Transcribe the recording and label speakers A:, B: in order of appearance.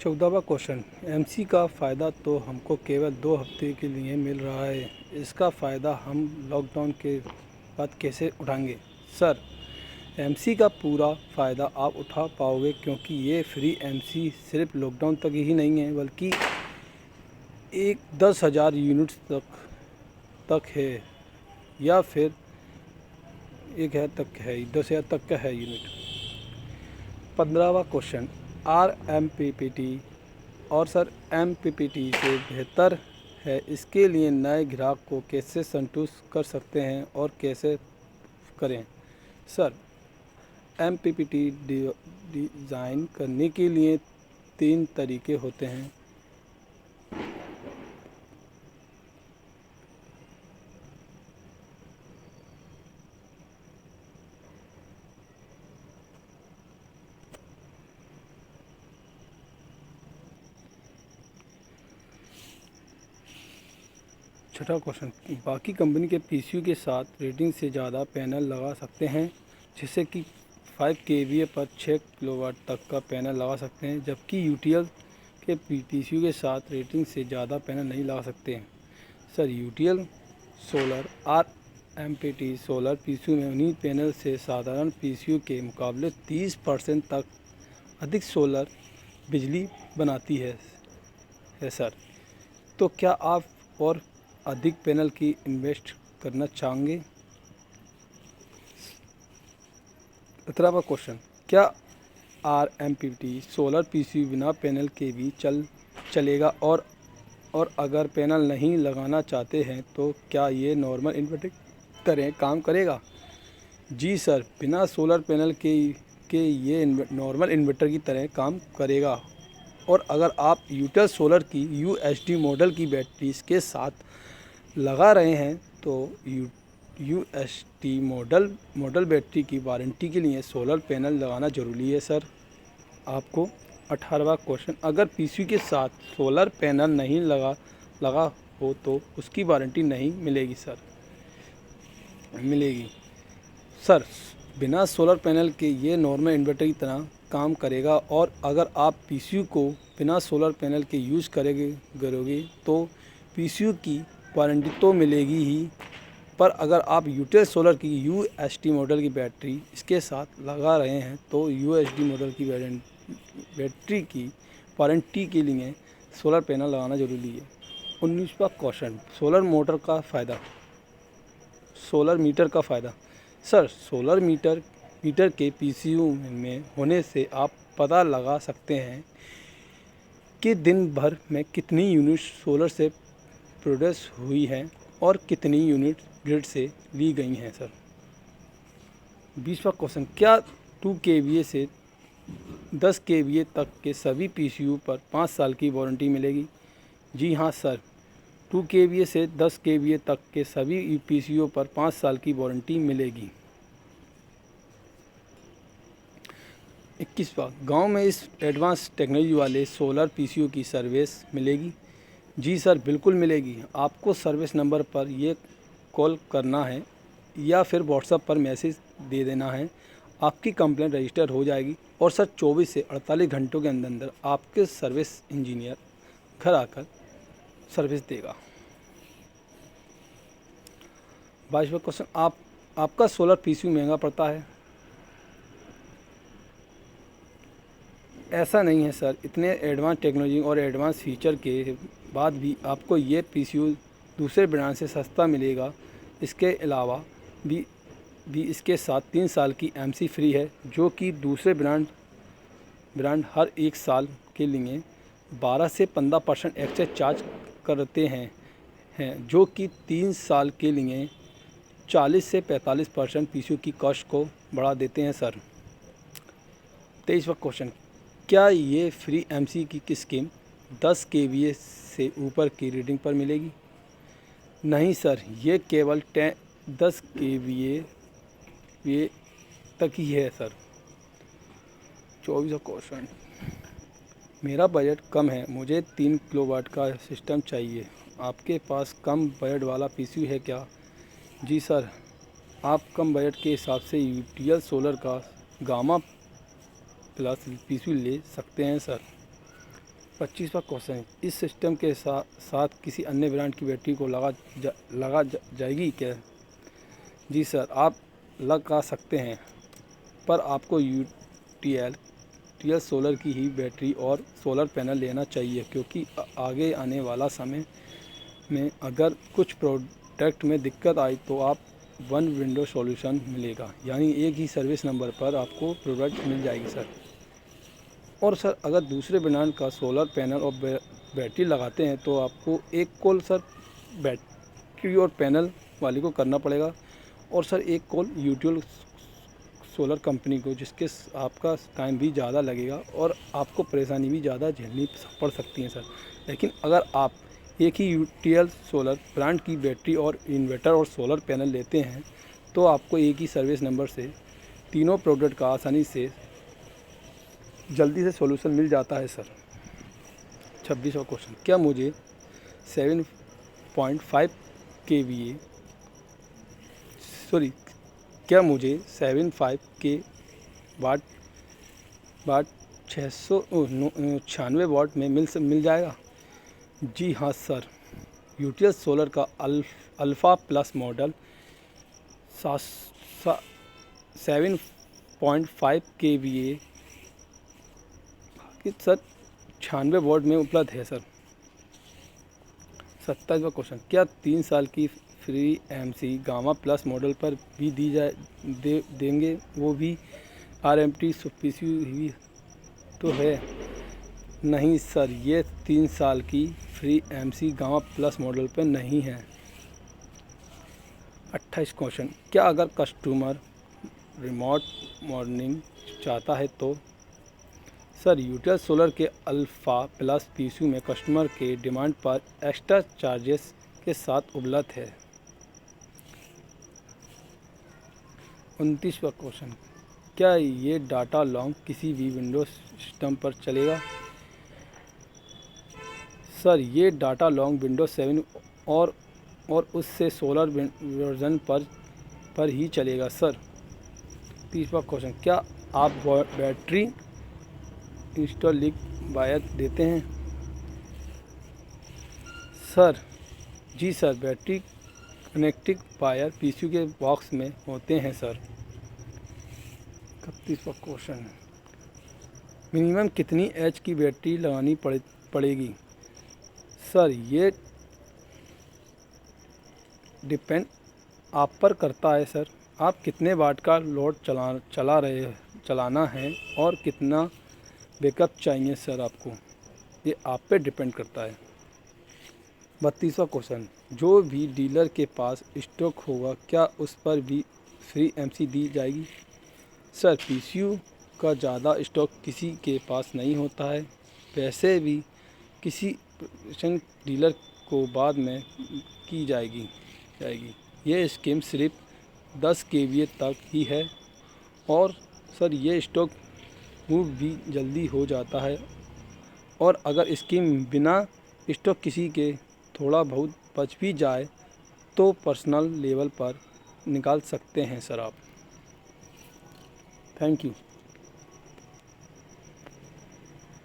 A: 14वां question, MC का फ़ायदा तो हमको केवल 2 हफ्ते के लिए मिल रहा है, इसका फ़ायदा हम लॉकडाउन के बाद कैसे उठाएंगे? सर, एमसी का पूरा फ़ायदा आप उठा पाओगे क्योंकि ये फ्री एमसी सिर्फ लॉकडाउन तक ही नहीं है बल्कि एक 10,000 यूनिट्स तक है, या फिर 1,000 तक है, 10,000 तक का है यूनिट। 15वां question, R M P P T और sir M P P T से बेहतर है, इसके लिए नए ग्राहक को कैसे संतुष्ट कर सकते हैं और कैसे करें? Sir, M P P T design करने के लिए 3 तरीके होते हैं। छठा क्वेश्चन, बाकी कंपनी के पीसीयू के साथ रेटिंग से ज़्यादा पैनल लगा सकते हैं, जैसे कि 5 केवीए पर 6 किलोवाट तक का पैनल लगा सकते हैं, जबकि यूटीएल के पीसीयू के साथ रेटिंग से ज़्यादा पैनल नहीं लगा सकते हैं। Sir, UTL solar R MPT solar PCU में उन्हीं पैनल से साधारण पीसीयू के मुकाबले 30% तक अधिक सोलर बिजली बनाती है सर। तो क्या आप और अधिक पैनल की इन्वेस्ट करना चाहेंगे? 17वां क्वेश्चन, क्या R M P T solar PCU बिना पैनल के भी चलेगा, और अगर पैनल नहीं लगाना चाहते हैं तो क्या ये नॉर्मल इन्वर्टर की तरह काम करेगा? जी सर, बिना सोलर पैनल के ये नॉर्मल इन्वर्टर की तरह काम करेगा। और अगर आप यूटेल सोलर की यूएसडी मॉडल की बैटरी इसके साथ लगा रहे हैं तो यूएसडी मॉडल बैटरी की वारंटी के लिए सोलर पैनल लगाना ज़रूरी है सर आपको। 18वां क्वेश्चन, अगर पीसीयू के साथ सोलर पैनल नहीं लगा हो तो उसकी वारंटी नहीं मिलेगी सर? मिलेगी सर, बिना सोलर पैनल के ये नॉर्मल इन्वर्टर की तरह काम करेगा। और अगर आप पीसीयू को बिना सोलर पैनल के यूज़ करोगे तो पीसीयू की वारंटी तो मिलेगी ही, पर अगर आप यूटेल सोलर की यूएसडी मॉडल की बैटरी इसके साथ लगा रहे हैं तो यूएसडी मॉडल की बैटरी की वारंटी के लिए सोलर पैनल लगाना ज़रूरी है। 19वां क्वेश्चन, सोलर मीटर का फ़ायदा। सर, सोलर मीटर के पीसीयू में होने से आप पता लगा सकते हैं कि दिन भर में कितनी यूनिट सोलर से प्रोड्यूस हुई है और कितनी यूनिट ग्रिड से ली गई हैं सर। 20वां क्वेश्चन, क्या 2 केवीए से 10 केवीए तक के सभी पीसीयू पर 5 साल की वारंटी मिलेगी? जी हाँ सर, 2 केवीए से 10 केवीए तक के सभी पीसीयू पर 5 साल की वारंटी मिलेगी। 21वां, गांव में इस एडवांस टेक्नोलॉजी वाले सोलर पीसीयू की सर्विस मिलेगी? जी सर, बिल्कुल मिलेगी। आपको सर्विस नंबर पर ये कॉल करना है या फिर व्हाट्सएप पर मैसेज दे देना है, आपकी कंप्लेंट रजिस्टर हो जाएगी और सर 24 से 48 घंटों के अंदर अंदर आपके सर्विस इंजीनियर घर आकर सर्विस देगा। 22वां क्वेश्चन, आपका सोलर पीसीयू महंगा पड़ता है? ऐसा नहीं है सर, इतने एडवांस टेक्नोलॉजी और एडवांस फीचर के बाद भी आपको ये पीसीयू दूसरे ब्रांड से सस्ता मिलेगा। इसके अलावा भी इसके साथ 3 साल की एमसी फ्री है, जो कि दूसरे ब्रांड हर 1 साल के लिए 12 से 15% एक्स्ट्रा चार्ज करते हैं, जो कि 3 साल के लिए 40 से 45% पीसीयू की कॉस्ट को बढ़ा देते हैं सर। 23वां क्वेश्चन, क्या ये फ्री एमसी की स्कीम 10 केवीए से ऊपर की रीडिंग पर मिलेगी? नहीं सर, ये केवल 10 केवीए तक ही है सर। 24वां क्वेश्चन, मेरा बजट कम है, मुझे 3 किलोवाट का सिस्टम चाहिए, आपके पास कम बजट वाला पीसीयू है क्या? जी सर, आप कम बजट के हिसाब से यूटीएल सोलर का गामा प्लस पीसीयू ले सकते हैं सर। 25वां क्वेश्चन, इस सिस्टम के साथ किसी अन्य ब्रांड की बैटरी को लगा जाएगी क्या? जी सर, आप लगा सकते हैं, पर आपको यूटीएल सोलर की ही बैटरी और सोलर पैनल लेना चाहिए, क्योंकि आगे आने वाला समय में अगर कुछ प्रोडक्ट में दिक्कत आई तो आप वन विंडो सॉल्यूशन मिलेगा, यानी एक ही सर्विस नंबर पर आपको प्रोडक्ट मिल जाएगी सर। और सर अगर दूसरे ब्रांड का सोलर पैनल और बैटरी लगाते हैं तो आपको एक कॉल सर बैटरी और पैनल वाले को करना पड़ेगा, और सर एक कॉल यूटीएल सोलर कंपनी को, जिसके आपका टाइम भी ज़्यादा लगेगा और आपको परेशानी भी ज़्यादा झेलनी पड़ सकती है सर। लेकिन अगर आप एक ही यूटीएल सोलर ब्रांड की बैटरी और इन्वर्टर और सोलर पैनल लेते हैं तो आपको एक ही सर्विस नंबर से तीनों प्रोडक्ट का आसानी से जल्दी से सॉल्यूशन मिल जाता है सर। 26वां क्वेश्चन, क्या मुझे 7.5 kVA क्या मुझे 75 के वाट 696 वाट में मिल जाएगा? जी हाँ सर, यूटीएल सोलर का अल्फ़ा प्लस मॉडल 7.5 kVA कि सर 96 वाट में उपलब्ध है सर। 27वां क्वेश्चन, क्या 3 साल की free MC gamma plus model पर भी देंगे? वो भी आरएमटी पीसीयू तो है? नहीं सर, ये 3 साल की free MC gamma plus model पर नहीं है। 28 क्वेश्चन, क्या अगर कस्टमर रिमोट मॉनिटरिंग चाहता है तो? सर, यूटीएल सोलर के अल्फ़ा प्लस पीसीयू में कस्टमर के डिमांड पर एक्स्ट्रा चार्जेस के साथ उपलब्ध है। 29वां क्वेश्चन, क्या ये डाटा लॉन्ग किसी भी विंडोज सिस्टम पर चलेगा? सर, ये डाटा लॉन्ग विंडोज 7 और उससे सोलर वर्जन पर ही चलेगा सर। 30वां क्वेश्चन, क्या आप बैटरी इंस्टॉल लिंक वायर देते हैं? Sir ji sir, battery connecting wire PCU के बॉक्स में होते हैं सर। 31वां क्वेश्चन, मिनिमम कितनी एच की बैटरी लगानी पड़ेगी? सर, ये डिपेंड आप पर करता है सर, आप कितने वाट का लोड चलाना है और कितना बैकअप चाहिए सर आपको, ये आप पे डिपेंड करता है। 32वां क्वेश्चन, जो भी डीलर के पास स्टॉक होगा क्या उस पर भी फ्री एमसी दी जाएगी? सर, पीसीयू का ज़्यादा स्टॉक किसी के पास नहीं होता है, वैसे भी किसी डीलर को बाद में की जाएगी। ये स्कीम सिर्फ 10 kVA तक ही है, और सर ये स्टॉक मूव भी जल्दी हो जाता है, और अगर स्कीम बिना स्टॉक किसी के थोड़ा बहुत बच भी जाए तो पर्सनल लेवल पर निकाल सकते हैं सर आप। Thank you.